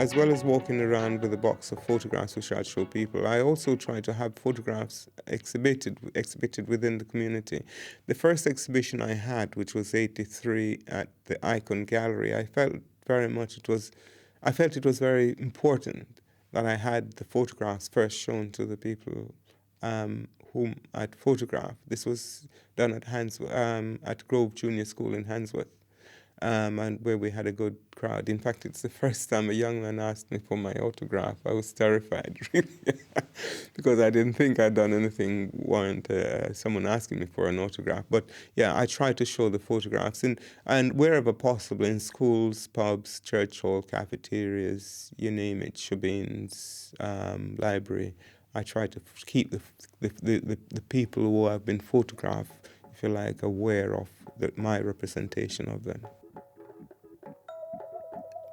as well as walking around with a box of photographs which I'd show people, I also try to have photographs exhibited within the community. The first exhibition I had, which was '83 at the Icon Gallery, I felt it was very important that I had the photographs first shown to the people whom I'd photographed. This was done at at Grove Junior School in Handsworth. And where we had a good crowd. In fact, it's the first time a young man asked me for my autograph. I was terrified, really, because I didn't think I'd done anything warrant someone asking me for an autograph. But yeah, I try to show the photographs, and wherever possible, in schools, pubs, church hall, cafeterias, you name it, shebeens, library. I try to keep the people who have been photographed, if you like, aware of my representation of them.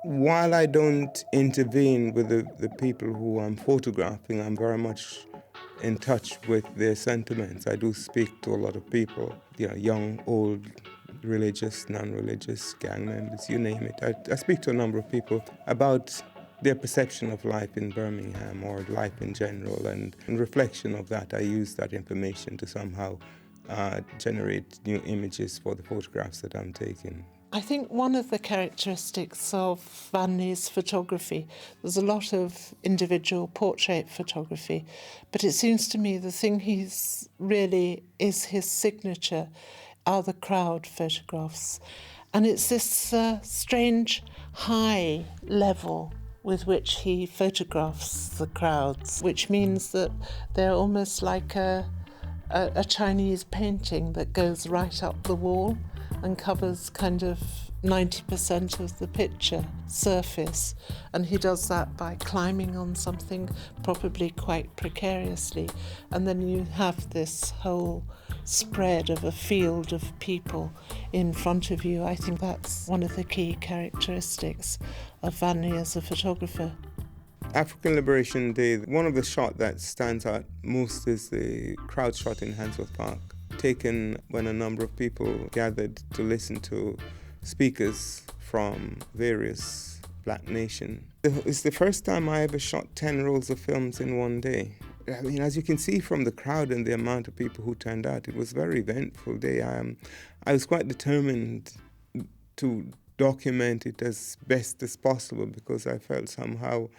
While I don't intervene with the people who I'm photographing, I'm very much in touch with their sentiments. I do speak to a lot of people, young, old, religious, non-religious, gang members, you name it. I speak to a number of people about their perception of life in Birmingham or life in general, and in reflection of that, I use that information to somehow generate new images for the photographs that I'm taking. I think one of the characteristics of Vanley's photography, there's a lot of individual portrait photography, but it seems to me the thing is his signature are the crowd photographs. And it's this strange high level with which he photographs the crowds, which means that they're almost like a Chinese painting that goes right up the wall and covers kind of 90% of the picture surface. And he does that by climbing on something, probably quite precariously. And then you have this whole spread of a field of people in front of you. I think that's one of the key characteristics of Vanley as a photographer. African Liberation Day, one of the shots that stands out most is the crowd shot in Handsworth Park, taken when a number of people gathered to listen to speakers from various black nations. It's the first time I ever shot 10 rolls of films in one day. I mean, as you can see from the crowd and the amount of people who turned out, it was a very eventful day. I was quite determined to document it as best as possible, because I felt somehow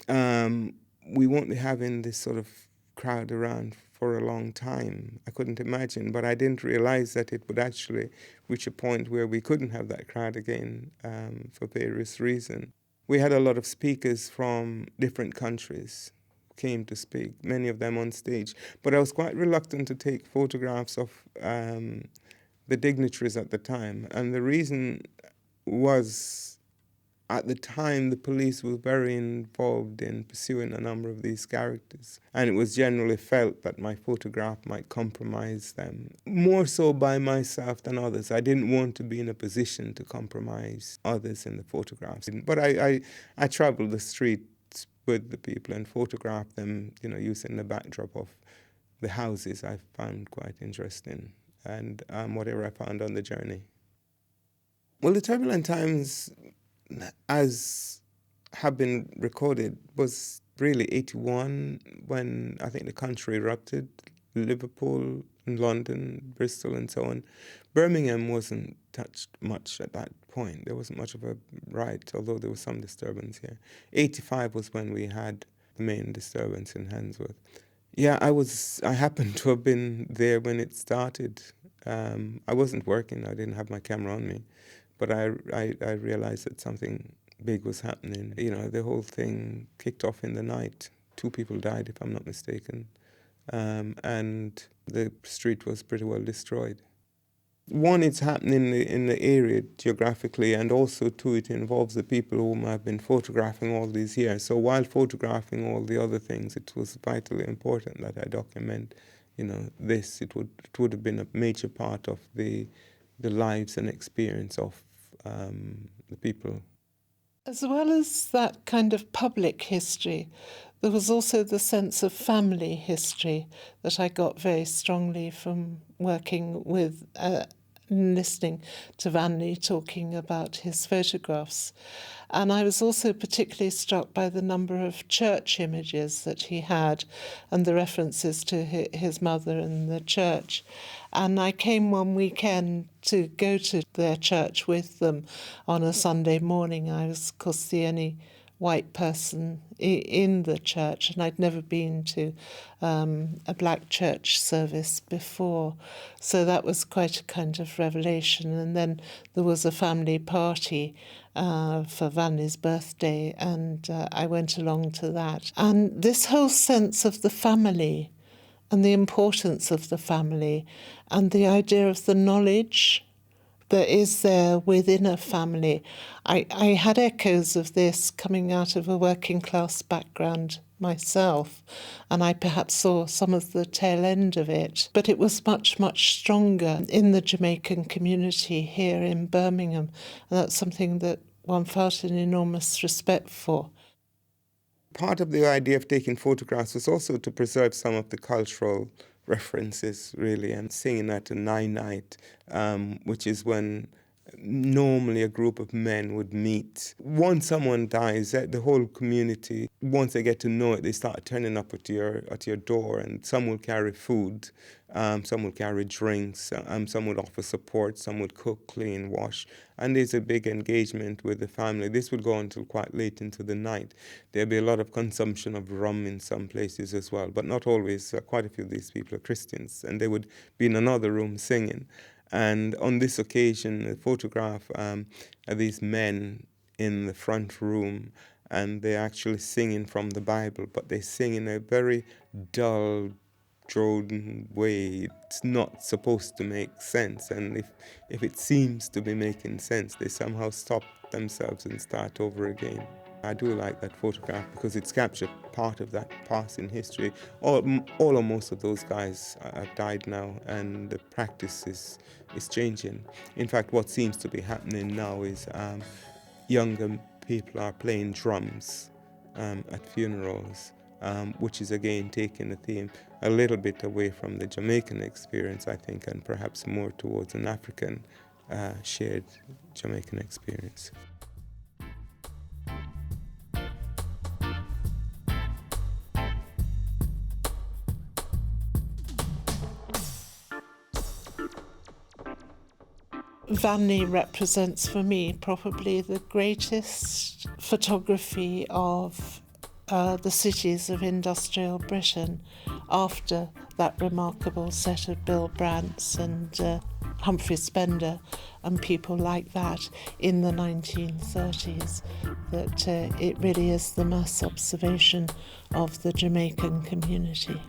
we won't be having this sort of crowd around for a long time. I couldn't imagine, but I didn't realize that it would actually reach a point where we couldn't have that crowd again for various reasons. We had a lot of speakers from different countries came to speak, many of them on stage, but I was quite reluctant to take photographs of the dignitaries at the time, and the reason was, at the time, the police were very involved in pursuing a number of these characters, and it was generally felt that my photograph might compromise them, more so by myself than others. I didn't want to be in a position to compromise others in the photographs. But I traveled the streets with the people and photographed them, using the backdrop of the houses I found quite interesting, and whatever I found on the journey. Well, the turbulent times, as have been recorded, was really '81, when I think the country erupted. Liverpool, London, Bristol, and so on. Birmingham wasn't touched much at that point. There wasn't much of a riot, although there was some disturbance here. '85 was when we had the main disturbance in Handsworth. Yeah, I happened to have been there when it started. I wasn't working. I didn't have my camera on me. But I realized that something big was happening. The whole thing kicked off in the night. 2 people died, if I'm not mistaken. And the street was pretty well destroyed. One, it's happening in the area geographically, and also, two, it involves the people whom I've been photographing all these years. So while photographing all the other things, it was vitally important that I document, this. It would have been a major part of the lives and experience of the people. As well as that kind of public history, there was also the sense of family history that I got very strongly from working with listening to Vanley talking about his photographs. And I was also particularly struck by the number of church images that he had and the references to his mother and the church. And I came one weekend to go to their church with them on a Sunday morning. I was, of course, the only white person in the church, and I'd never been to a black church service before. So that was quite a kind of revelation. And then there was a family party for Vanley's birthday, and I went along to that. And this whole sense of the family and the importance of the family and the idea of the knowledge that is there within a family. I had echoes of this coming out of a working class background myself, and I perhaps saw some of the tail end of it, but it was much, much stronger in the Jamaican community here in Birmingham, and that's something that one felt an enormous respect for. Part of the idea of taking photographs was also to preserve some of the cultural references, really, and singing at a night, which is when normally a group of men would meet. Once someone dies, the whole community, once they get to know it, they start turning up at your door, and some will carry food, some will carry drinks, some would offer support, some would cook, clean, wash, and there's a big engagement with the family. This would go until quite late into the night. There'll be a lot of consumption of rum in some places as well, but not always. Quite a few of these people are Christians, and they would be in another room singing. And on this occasion, a photograph of these men in the front room, and they're actually singing from the Bible, but they sing in a very dull, droning way. It's not supposed to make sense, and if it seems to be making sense, they somehow stop themselves and start over again. I do like that photograph because it's captured part of that past in history. All or most of those guys have died now, and the practice is changing. In fact, what seems to be happening now is younger people are playing drums at funerals, which is again taking the theme a little bit away from the Jamaican experience, I think, and perhaps more towards an African shared Jamaican experience. Vanley represents for me probably the greatest photography of the cities of industrial Britain after that remarkable set of Bill Brandts and Humphrey Spender and people like that in the 1930s, that it really is the mass observation of the Jamaican community.